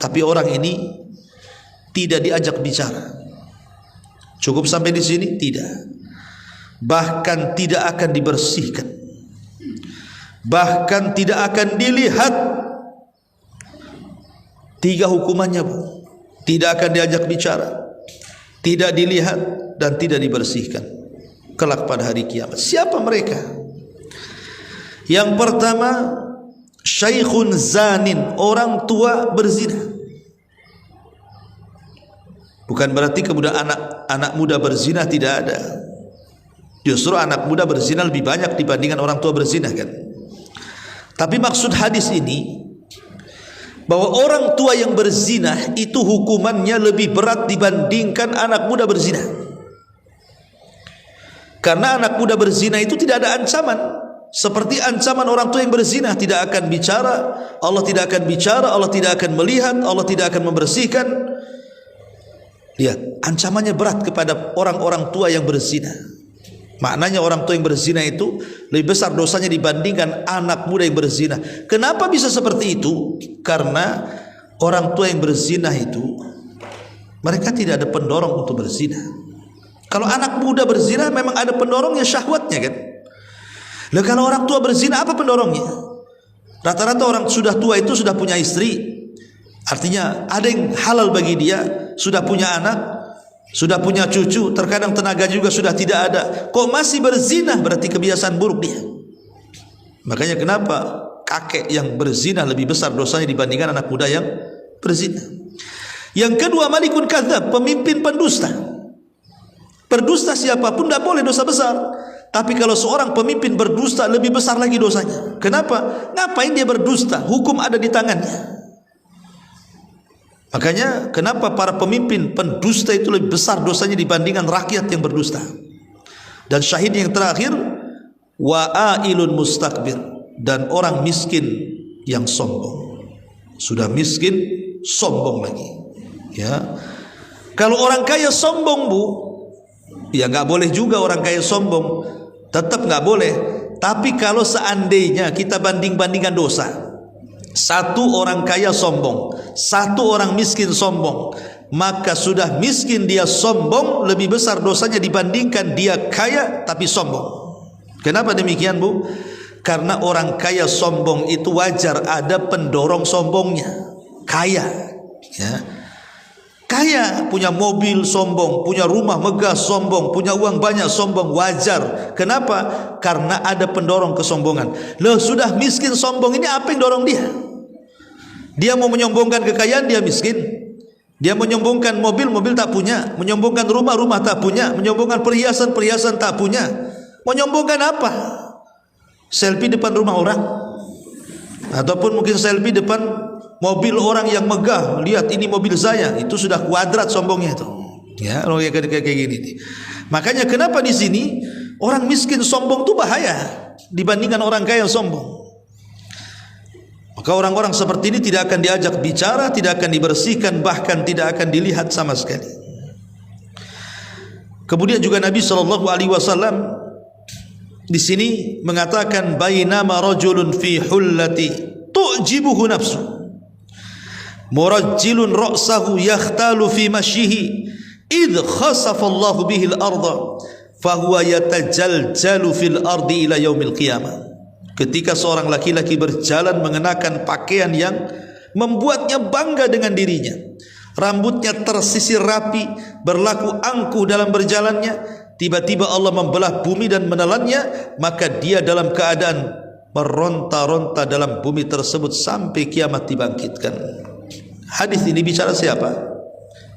Tapi orang ini tidak diajak bicara. Cukup sampai di sini? Tidak. Bahkan tidak akan dibersihkan, bahkan tidak akan dilihat. 3 hukumannya, Bu. Tidak akan diajak bicara, tidak dilihat, dan tidak dibersihkan kelak pada hari kiamat. Siapa mereka? Yang pertama, syaikhun zanin, orang tua berzina. Bukan berarti kemudian anak muda berzina tidak ada. Justru anak muda berzina lebih banyak dibandingkan orang tua berzina, kan? Tapi maksud hadis ini bahwa orang tua yang berzina itu hukumannya lebih berat dibandingkan anak muda berzina. Karena anak muda berzina itu tidak ada ancaman seperti ancaman orang tua yang berzina. Tidak akan bicara, Allah tidak akan bicara, Allah tidak akan melihat, Allah tidak akan membersihkan. Lihat, ancamannya berat kepada orang-orang tua yang berzina. Maknanya orang tua yang berzina itu lebih besar dosanya dibandingkan anak muda yang berzina. Kenapa bisa seperti itu? Karena orang tua yang berzina itu Mereka tidak ada pendorong untuk berzina. Kalau anak muda berzina memang ada pendorongnya, syahwatnya kan. Lah kalau orang tua berzina apa pendorongnya? Rata-rata orang sudah tua itu sudah punya istri. Artinya ada yang halal bagi dia, sudah punya anak, sudah punya cucu, terkadang tenaga juga sudah tidak ada. Kok masih berzina? Berarti kebiasaan buruk dia. Makanya kenapa kakek yang berzina lebih besar dosanya dibandingkan anak muda yang berzina. Yang kedua, malikun kadzab, pemimpin pendusta. Berdusta siapapun tidak boleh dosa besar. Tapi kalau seorang pemimpin berdusta lebih besar lagi dosanya. Kenapa? Ngapain dia berdusta? Hukum ada di tangannya. Makanya kenapa para pemimpin pendusta itu lebih besar dosanya dibandingkan rakyat yang berdusta. Dan syahid yang terakhir, wa'ailun mustakbir, dan orang miskin yang sombong. Sudah miskin, sombong lagi. Ya, kalau orang kaya sombong bu, ya nggak boleh juga orang kaya sombong, tetap nggak boleh. Tapi kalau seandainya kita banding-bandingkan dosa, satu orang kaya sombong, satu orang miskin sombong, maka sudah miskin dia sombong lebih besar dosanya dibandingkan dia kaya tapi sombong. Kenapa demikian bu? Karena orang kaya sombong itu wajar ada pendorong sombongnya. Kaya, ya. Kaya, punya mobil sombong, punya rumah megah sombong, punya uang banyak sombong, wajar. Kenapa? Karena ada pendorong kesombongan. Loh, sudah miskin sombong ini apa yang dorong dia? Dia mau menyombongkan kekayaan, dia miskin. Dia menyombongkan mobil, mobil tak punya. Menyombongkan rumah, rumah tak punya. Menyombongkan perhiasan, perhiasan tak punya. Menyombongkan apa? Selfie depan rumah orang, ataupun mungkin selfie depan mobil orang yang megah. Lihat ini mobil saya. Itu sudah kuadrat sombongnya itu. Ya, kalau kayak gini. Makanya kenapa di sini orang miskin sombong itu bahaya dibandingkan orang kaya sombong. Maka orang-orang seperti ini tidak akan diajak bicara, tidak akan dibersihkan, bahkan tidak akan dilihat sama sekali. Kemudian juga Nabi SAW di sini mengatakan, bainama rajulun fi hullati tu'jibuhu nafsu murajjilun ra'sahu yakhtalu fi masyihi idh khasafa Allahu bihi al-ardha fahuwa yatajaljalu fil ardi ila yaumil qiyamah. Ketika seorang laki-laki berjalan mengenakan pakaian yang membuatnya bangga dengan dirinya, rambutnya tersisir rapi, berlaku angkuh dalam berjalannya, tiba-tiba Allah membelah bumi dan menelannya, maka dia dalam keadaan meronta-ronta dalam bumi tersebut sampai kiamat dibangkitkan. Hadis ini bicara siapa?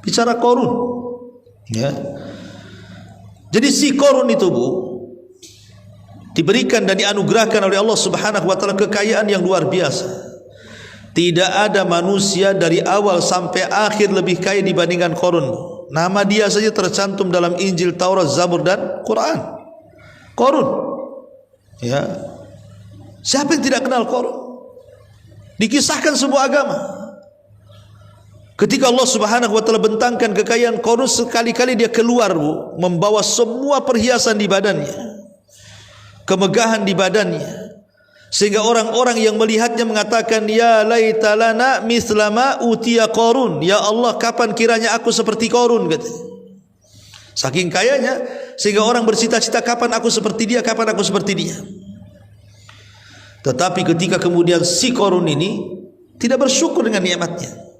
Bicara Qarun. Ya. Jadi si Qarun itu bu, diberikan dan dianugerahkan oleh Allah Subhanahu wa taala kekayaan yang luar biasa. Tidak ada manusia dari awal sampai akhir lebih kaya dibandingkan Qarun. Nama dia saja tercantum dalam Injil, Taurat, Zabur dan Quran. Qarun. Ya. Siapa yang tidak kenal Qarun? Dikisahkan sebuah agama. Ketika Allah Subhanahu wa taala bentangkan kekayaan Qarun, sekali-kali dia keluar bu, membawa semua perhiasan di badannya, kemegahan di badannya, sehingga orang-orang yang melihatnya mengatakan, ya laita lana mislama utiya Qarun. Ya Allah, kapan kiranya aku seperti Qarun, katanya. Saking kayanya sehingga orang bercita-cita, kapan aku seperti dia, kapan aku seperti dia. Tetapi ketika kemudian si Qarun ini tidak bersyukur dengan nikmatnya.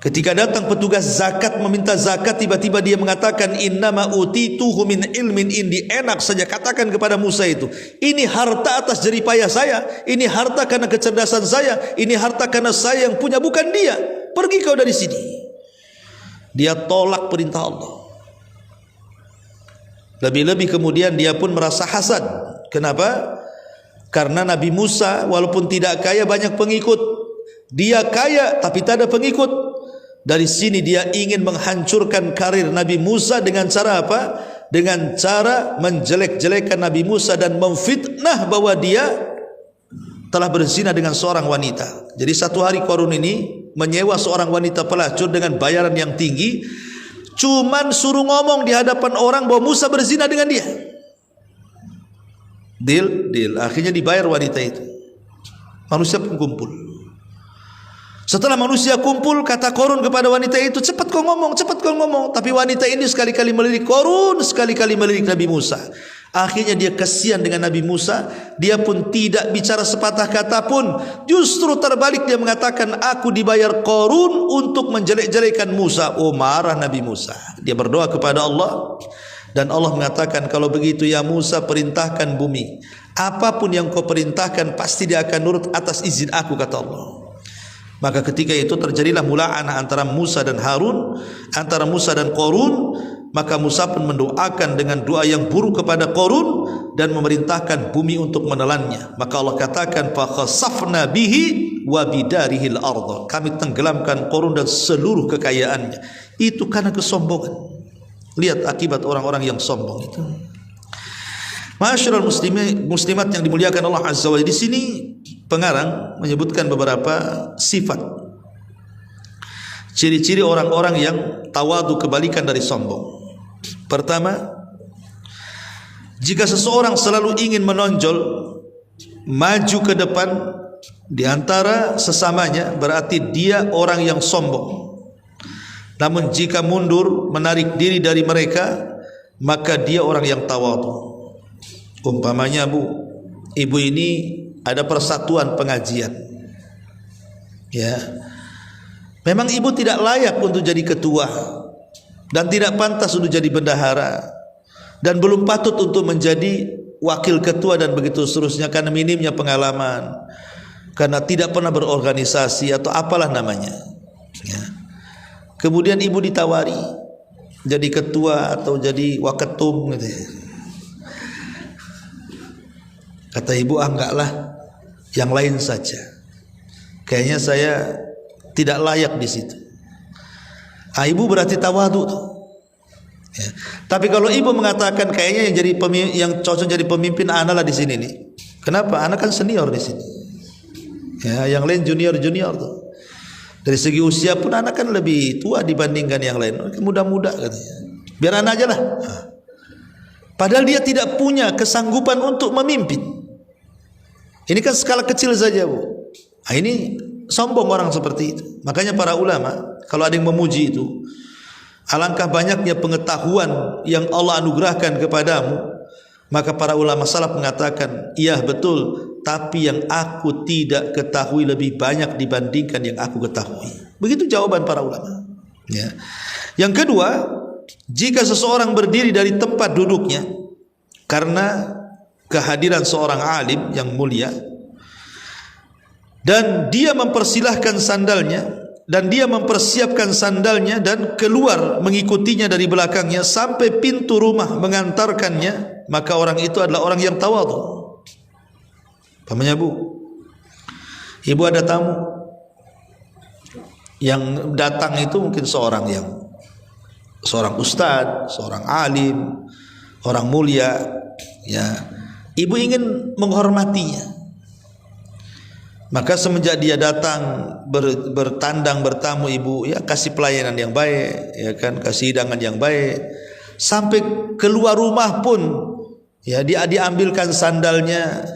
Ketika datang petugas zakat meminta zakat, tiba-tiba dia mengatakan, innama utituhu min ilmin indi. Enak saja katakan kepada Musa itu, ini harta atas jerih payah saya, ini harta karena kecerdasan saya, ini harta karena saya yang punya, bukan dia. Pergi kau dari sini. Dia tolak perintah Allah. Lebih-lebih kemudian dia pun merasa hasad. Kenapa? Karena Nabi Musa walaupun tidak kaya banyak pengikut. Dia kaya tapi tak ada pengikut. Dari sini dia ingin menghancurkan karir Nabi Musa dengan cara apa? Dengan cara menjelek-jelekan Nabi Musa dan memfitnah bahwa dia telah berzina dengan seorang wanita. Jadi satu hari Qarun ini menyewa seorang wanita pelacur dengan bayaran yang tinggi, cuman suruh ngomong di hadapan orang bahwa Musa berzina dengan dia. Deal. Akhirnya dibayar wanita itu. Manusia pun kumpul. Setelah manusia kumpul, kata Qarun kepada wanita itu, cepat kau ngomong, cepat kau ngomong. Tapi wanita ini sekali-kali melirik Qarun, sekali-kali melirik Nabi Musa. Akhirnya dia kasihan dengan Nabi Musa. Dia pun tidak bicara sepatah kata pun. Justru terbalik dia mengatakan, aku dibayar Qarun untuk menjelek-jelekan Musa. Oh, marah Nabi Musa. Dia berdoa kepada Allah. Dan Allah mengatakan, kalau begitu ya Musa, perintahkan bumi. Apapun yang kau perintahkan pasti dia akan nurut atas izin aku, kata Allah. Maka ketika itu terjadilah mula'anah antara Musa dan Harun, antara Musa dan Qarun. Maka Musa pun mendoakan dengan doa yang buruk kepada Qarun dan memerintahkan bumi untuk menelannya. Maka Allah katakan, fa khasafna bihi wa bidarihil ardh. Kami tenggelamkan Qarun dan seluruh kekayaannya. Itu karena kesombongan. Lihat akibat orang-orang yang sombong itu. Ma'asyiral muslimat yang dimuliakan Allah Azza wa Jalla, di sini pengarang menyebutkan beberapa sifat, ciri-ciri orang-orang yang tawadu, kebalikan dari sombong. Pertama, jika seseorang selalu ingin menonjol, maju ke depan di antara sesamanya, berarti dia orang yang sombong. Namun jika mundur, menarik diri dari mereka, maka dia orang yang tawadu. Umpamanya ibu ini ada persatuan pengajian, ya, memang ibu tidak layak untuk jadi ketua dan tidak pantas untuk jadi bendahara dan belum patut untuk menjadi wakil ketua dan begitu seterusnya karena minimnya pengalaman, karena tidak pernah berorganisasi atau apalah namanya, ya. Kemudian ibu ditawari jadi ketua atau jadi waketum gitu ya. Kata ibu, enggaklah, yang lain saja. Kayaknya saya tidak layak di situ. Ibu berarti tawadu tuh. Ya. Tapi kalau ibu mengatakan kayaknya yang cocok jadi pemimpin anak lah di sini nih. Kenapa? Anak kan senior di sini. Ya, yang lain junior tuh. Dari segi usia pun anak kan lebih tua dibandingkan yang lain. Muda-muda katanya. Biar anak aja lah. Padahal dia tidak punya kesanggupan untuk memimpin. Ini kan skala kecil saja, Bu. Nah, ini sombong orang seperti itu. Makanya para ulama kalau ada yang memuji itu, alangkah banyaknya pengetahuan yang Allah anugerahkan kepadamu, maka para ulama salaf mengatakan, iya betul, tapi yang aku tidak ketahui lebih banyak dibandingkan yang aku ketahui. Begitu jawaban para ulama, ya. Yang kedua, jika seseorang berdiri dari tempat duduknya karena kehadiran seorang alim yang mulia dan dia mempersilahkan sandalnya dan dia mempersiapkan sandalnya dan keluar mengikutinya dari belakangnya sampai pintu rumah mengantarkannya, maka orang itu adalah orang yang tawadhu. Pamannya Bu, ibu ada tamu yang datang itu mungkin seorang ustadz, seorang alim, orang mulia, ya. Ibu ingin menghormatinya. Maka semenjak dia datang bertandang bertamu, ibu ya kasih pelayanan yang baik, ya kan, kasih hidangan yang baik. Sampai keluar rumah pun ya dia diambilkan sandalnya,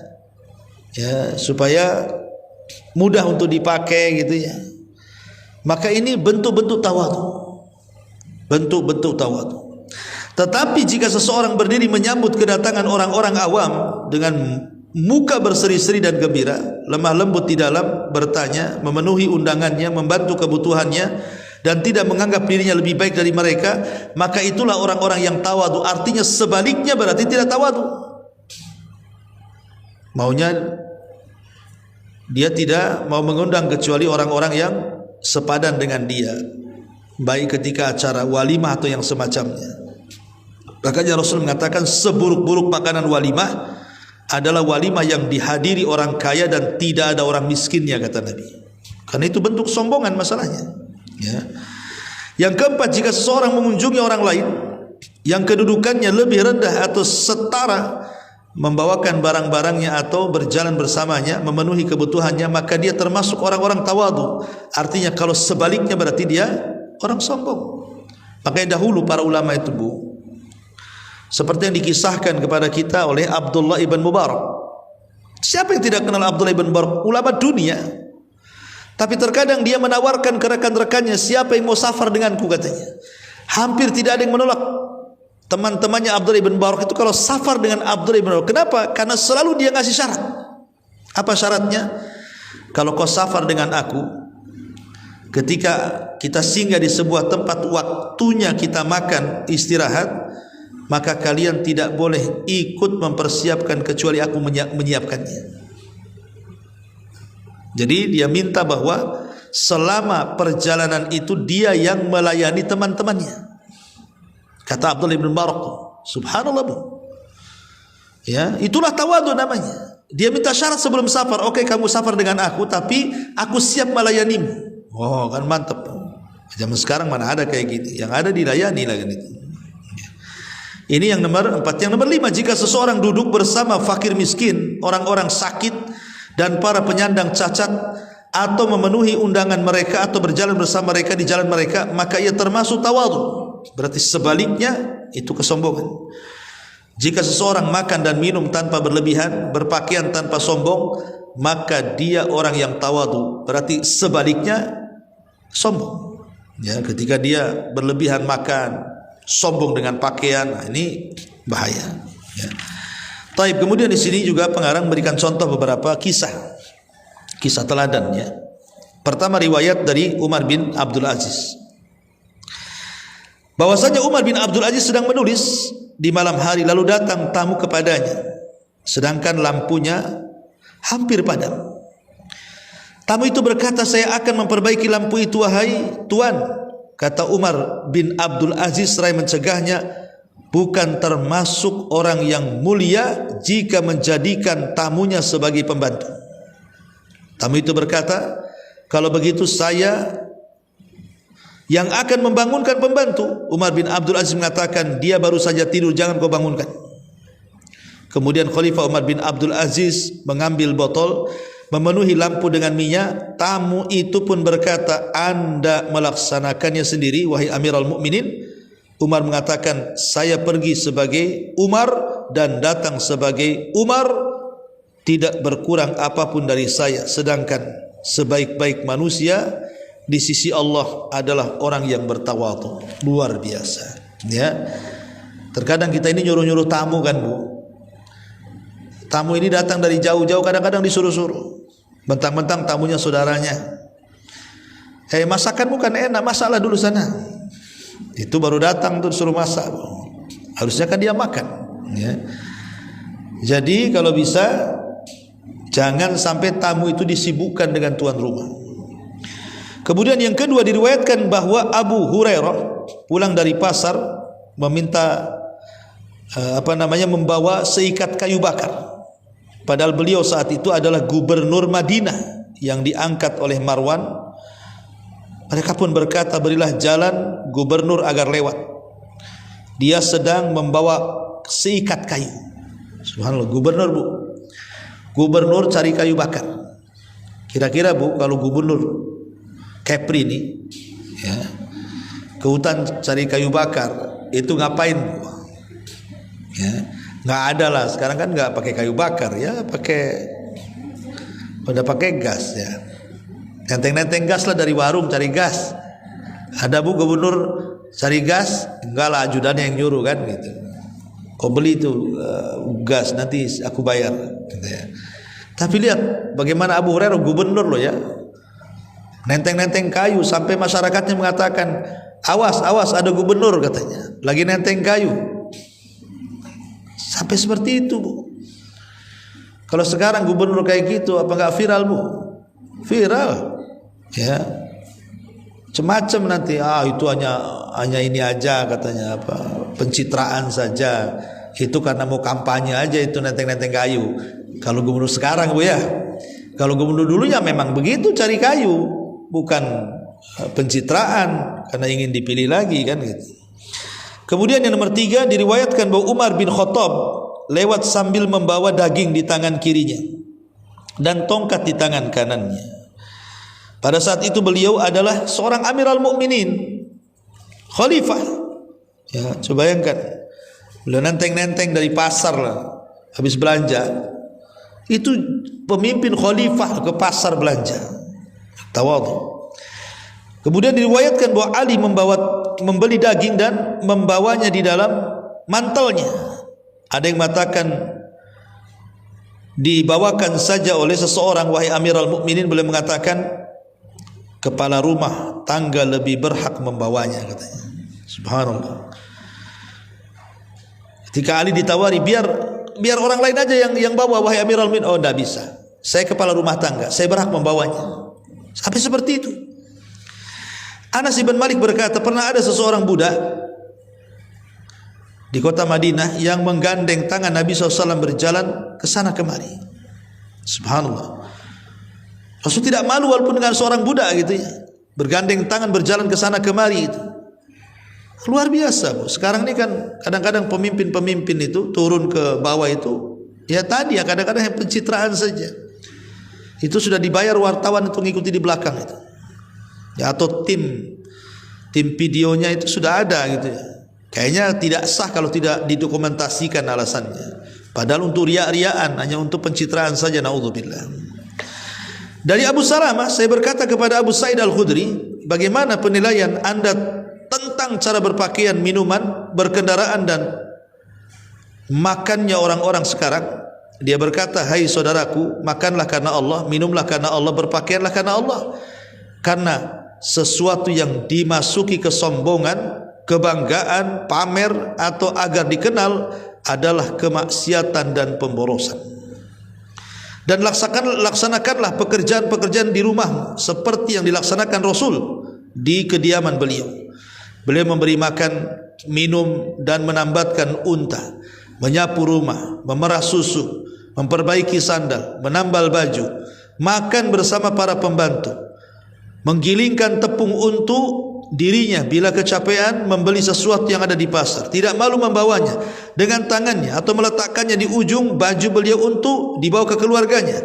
ya, supaya mudah untuk dipakai gitu ya. Maka ini bentuk-bentuk tawadhu. Bentuk-bentuk tawadhu. Tetapi jika seseorang berdiri menyambut kedatangan orang-orang awam dengan muka berseri-seri dan gembira, lemah lembut di dalam bertanya, memenuhi undangannya, membantu kebutuhannya, dan tidak menganggap dirinya lebih baik dari mereka, maka itulah orang-orang yang tawadu. Artinya sebaliknya berarti tidak tawadu. Maunya dia tidak mau mengundang kecuali orang-orang yang sepadan dengan dia, baik ketika acara walimah atau yang semacamnya. Makanya Rasul mengatakan seburuk-buruk makanan walimah adalah walimah yang dihadiri orang kaya dan tidak ada orang miskinnya, kata Nabi. Karena itu bentuk sombongan masalahnya, ya. Yang keempat, jika seseorang mengunjungi orang lain yang kedudukannya lebih rendah atau setara, membawakan barang-barangnya atau berjalan bersamanya, memenuhi kebutuhannya, maka dia termasuk orang-orang tawadhu. Artinya kalau sebaliknya berarti dia orang sombong. Makanya dahulu para ulama itu, Bu, seperti yang dikisahkan kepada kita oleh Abdullah ibn Mubarak. Siapa yang tidak kenal Abdullah ibn Mubarak? Ulama dunia. Tapi terkadang dia menawarkan ke rekan-rekannya, siapa yang mau safar denganku, katanya. Hampir tidak ada yang menolak. Teman-temannya Abdullah ibn Barak itu kalau safar dengan Abdullah ibn Barak. Kenapa? Karena selalu dia ngasih syarat. Apa syaratnya? Kalau kau safar dengan aku, ketika kita singgah di sebuah tempat, waktunya kita makan istirahat, maka kalian tidak boleh ikut mempersiapkan kecuali aku menyiapkannya. Jadi dia minta bahwa selama perjalanan itu dia yang melayani teman-temannya. Kata Abdullah bin Barak, subhanallah bu. Ya, itulah tawadhu namanya. Dia minta syarat sebelum safar. Oke, kamu safar dengan aku, tapi aku siap melayanimu. Oh, kan mantap. Zaman sekarang mana ada kayak gitu. Yang ada dilayani lah kan itu. Ini yang nomor 4. Yang nomor 5, jika seseorang duduk bersama fakir miskin, orang-orang sakit dan para penyandang cacat, atau memenuhi undangan mereka atau berjalan bersama mereka di jalan mereka, maka ia termasuk tawadhu. Berarti sebaliknya itu kesombongan. Jika seseorang makan dan minum tanpa berlebihan, berpakaian tanpa sombong, maka dia orang yang tawadhu. Berarti sebaliknya sombong. Ya, ketika dia berlebihan makan, sombong dengan pakaian, nah ini bahaya. Ya. Taib. Kemudian di sini juga pengarang memberikan contoh beberapa kisah teladan. Ya. Pertama, riwayat dari Umar bin Abdul Aziz. Bahwasanya Umar bin Abdul Aziz sedang menulis di malam hari, lalu datang tamu kepadanya, sedangkan lampunya hampir padam. Tamu itu berkata, saya akan memperbaiki lampu itu wahai tuan. Kata Umar bin Abdul Aziz seraya mencegahnya, bukan termasuk orang yang mulia jika menjadikan tamunya sebagai pembantu. Tamu itu berkata, kalau begitu saya yang akan membangunkan pembantu. Umar bin Abdul Aziz mengatakan, dia baru saja tidur, jangan kau bangunkan. Kemudian Khalifah Umar bin Abdul Aziz mengambil botol, memenuhi lampu dengan minyak. Tamu itu pun berkata, Anda melaksanakannya sendiri wahai Amirul Mukminin. Umar mengatakan, saya pergi sebagai Umar dan datang sebagai Umar, tidak berkurang apapun dari saya. Sedangkan sebaik-baik manusia di sisi Allah adalah orang yang bertawadhu. Luar biasa. Ya. Terkadang kita ini nyuruh-nyuruh tamu kan bu. Tamu ini datang dari jauh-jauh, kadang-kadang disuruh-suruh. Mentang-mentang tamunya saudaranya. Masakanmu kan enak, masalah dulu sana. Itu baru datang tuh disuruh masak. Harusnya kan dia makan. Ya. Jadi kalau bisa jangan sampai tamu itu disibukkan dengan tuan rumah. Kemudian yang kedua, diriwayatkan bahwa Abu Hurairah pulang dari pasar meminta membawa seikat kayu bakar. Padahal beliau saat itu adalah gubernur Madinah yang diangkat oleh Marwan. Mereka pun berkata, berilah jalan gubernur agar lewat. Dia sedang membawa seikat kayu. Subhanallah, gubernur bu. Gubernur cari kayu bakar. Kira-kira bu, kalau gubernur Kepri ini ya, ke hutan cari kayu bakar, itu ngapain bu? Ya, nggak ada lah. Sekarang kan nggak pakai kayu bakar ya, udah pakai gas ya. Nenteng-nenteng gas lah dari warung, cari gas. Ada bu gubernur cari gas, enggak lah, ajudannya yang nyuruh kan gitu. Kau beli itu gas, nanti aku bayar gitu ya. Tapi lihat bagaimana Abu Hurairah gubernur loh ya, nenteng-nenteng kayu sampai masyarakatnya mengatakan, awas awas ada gubernur katanya lagi nenteng kayu. Sampai seperti itu bu. Kalau sekarang gubernur kayak gitu, apa nggak viral bu? Viral ya, macam-macam nanti. Itu hanya ini aja katanya, apa, pencitraan saja. Itu karena mau kampanye aja itu nenteng-nenteng kayu. Kalau gubernur sekarang bu ya, kalau gubernur dulunya memang begitu, cari kayu, bukan pencitraan karena ingin dipilih lagi kan gitu. Kemudian yang nomor 3, diriwayatkan bahwa Umar bin Khattab lewat sambil membawa daging di tangan kirinya dan tongkat di tangan kanannya. Pada saat itu beliau adalah seorang Amirul Mukminin, khalifah. Ya, coba bayangkan, beliau nenteng-nenteng dari pasar lah, habis belanja. Itu pemimpin khalifah ke pasar belanja. Tawadhu. Kemudian diriwayatkan bahwa Ali membeli daging dan membawanya di dalam mantelnya. Ada yang mengatakan dibawakan saja oleh seseorang, wahai Amirul Mukminin. Beliau mengatakan kepala rumah tangga lebih berhak membawanya, katanya. Subhanallah. Ketika Ali ditawari, biar orang lain aja yang bawa, wahai Amirul Mukminin. Oh, tidak bisa, saya kepala rumah tangga, saya berhak membawanya. Sampai seperti itu. Anas bin Malik berkata, pernah ada seseorang budak di kota Madinah yang menggandeng tangan Nabi SAW berjalan ke sana kemari. Subhanallah. Rasul tidak malu walaupun dengan seorang budak gitu ya, bergandeng tangan berjalan ke sana kemari itu. Luar biasa, Bu. Sekarang ini kan kadang-kadang pemimpin-pemimpin itu turun ke bawah itu, ya tadi ya kadang-kadang yang pencitraan saja. Itu sudah dibayar wartawan untuk mengikuti di belakang itu. Ya, atau tim videonya itu sudah ada gitu ya. Kayaknya tidak sah kalau tidak didokumentasikan alasannya. Padahal untuk riak-riaan, hanya untuk pencitraan saja, naudzubillah. Dari Abu Salamah, saya berkata kepada Abu Sa'id Al-Khudri, bagaimana penilaian Anda tentang cara berpakaian, minuman, berkendaraan dan makannya orang-orang sekarang? Dia berkata, hai saudaraku, makanlah karena Allah, minumlah karena Allah, berpakaianlah karena Allah. Karena sesuatu yang dimasuki kesombongan, kebanggaan, pamer atau agar dikenal adalah kemaksiatan dan pemborosan. Dan laksanakanlah pekerjaan-pekerjaan di rumah seperti yang dilaksanakan Rasul di kediaman beliau. Beliau memberi makan, minum dan menambatkan unta, menyapu rumah, memerah susu, memperbaiki sandal, menambal baju, makan bersama para pembantu, menggilingkan tepung untuk dirinya bila kecapean, membeli sesuatu yang ada di pasar, tidak malu membawanya dengan tangannya atau meletakkannya di ujung baju beliau untuk dibawa ke keluarganya,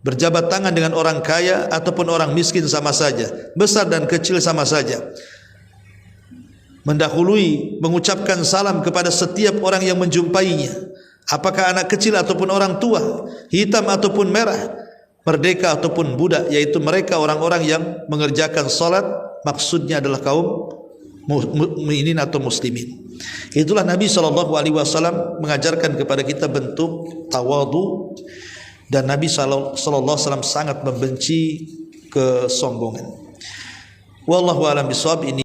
berjabat tangan dengan orang kaya ataupun orang miskin sama saja, besar dan kecil sama saja, mendahului mengucapkan salam kepada setiap orang yang menjumpainya, apakah anak kecil ataupun orang tua, hitam ataupun merah, merdeka ataupun budak, yaitu mereka orang-orang yang mengerjakan salat, maksudnya adalah kaum mukminin atau muslimin. Itulah Nabi SAW mengajarkan kepada kita bentuk tawadhu, dan Nabi SAW sangat membenci kesombongan. Wallahu a'lam bishawab. Ini